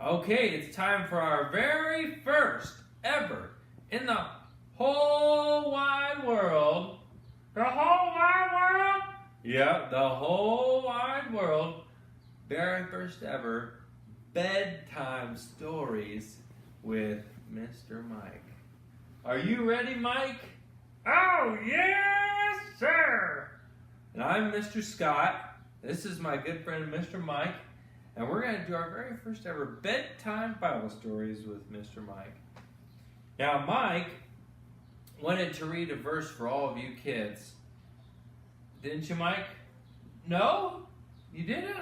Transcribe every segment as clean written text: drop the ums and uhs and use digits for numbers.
Okay, it's time for our very first ever in the whole wide world. The whole wide world? Yeah, the whole wide world. Very first ever bedtime stories with Mr. Mike. Are you ready, Mike? Oh, yes, sir. And I'm Mr. Scott. This is my good friend, Mr. Mike. And we're going to do our very first ever bedtime Bible stories with Mr. Mike. Now, Mike wanted to read a verse for all of you kids. Didn't you, Mike? No? You didn't?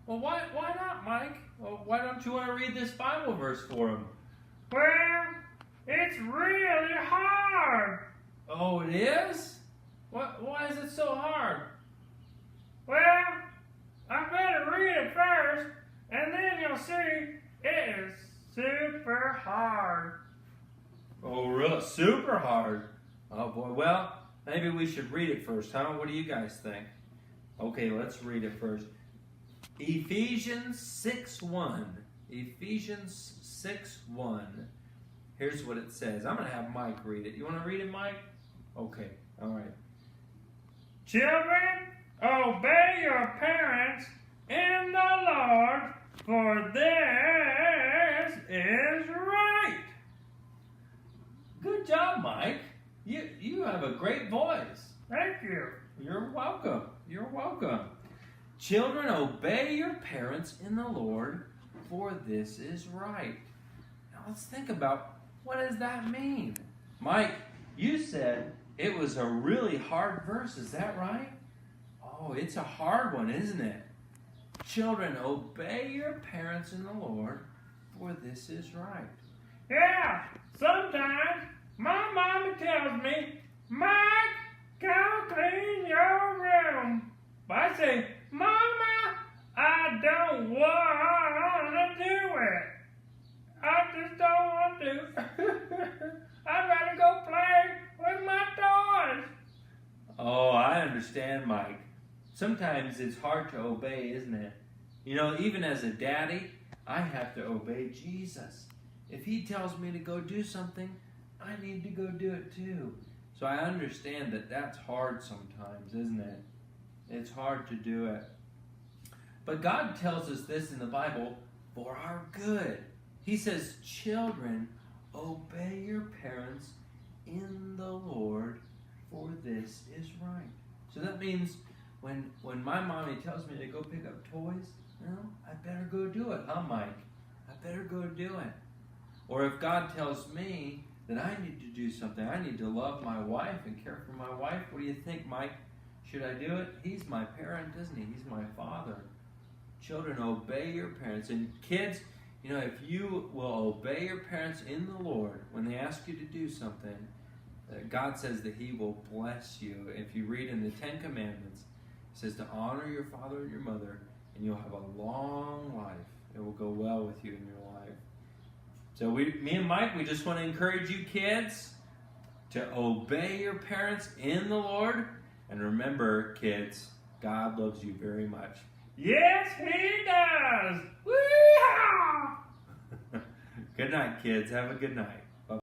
Well, why not, Mike? Well, why don't you want to read this Bible verse for him? Well, it's really hard. Oh, it is? Why is it so hard? Well, I better read it first, and then you'll see it is super hard. Oh, really? Super hard. Oh, boy. Well, maybe we should read it first, huh? What do you guys think? Okay, let's read it first. Ephesians 6:1. Ephesians 6:1. Here's what it says. I'm going to have Mike read it. You want to read it, Mike? Okay. All right. Children, obey your parents in the Lord, for this is right. Good job, Mike. You have a great voice. Thank you. You're welcome. You're welcome. Children, obey your parents in the Lord, for this is right. Now let's think about, what does that mean? Mike, you said it was a really hard verse. Is that right? Oh, it's a hard one, isn't it? Children, obey your parents in the Lord, for this is right. Yeah, sometimes my mama tells me, Mike, go clean your room. But I say, Mama, I don't want to do it. I just don't want to. I'd rather go play with my toys. Oh, I understand, Mike. Sometimes it's hard to obey, isn't it? You know, even as a daddy, I have to obey Jesus. If he tells me to go do something, I need to go do it too. So I understand that that's hard sometimes, isn't it? It's hard to do it. But God tells us this in the Bible for our good. He says, children, obey your parents in the Lord, for this is right. So that means when my mommy tells me to go pick up toys, I better go do it, huh, Mike? I better go do it. Or if God tells me that I need to do something, I need to love my wife and care for my wife, what do you think, Mike? Should I do it? He's my parent, isn't he? He's my father. Children, obey your parents. And kids, you know, if you will obey your parents in the Lord, when they ask you to do something, God says that he will bless you. If you read in the Ten Commandments, it says to honor your father and your mother, and you'll have a long life. It will go well with you in your life. So me and Mike, we just want to encourage you kids to obey your parents in the Lord. And remember, kids, God loves you very much. Yes, he does. Wee-haw! Good night, kids. Have a good night.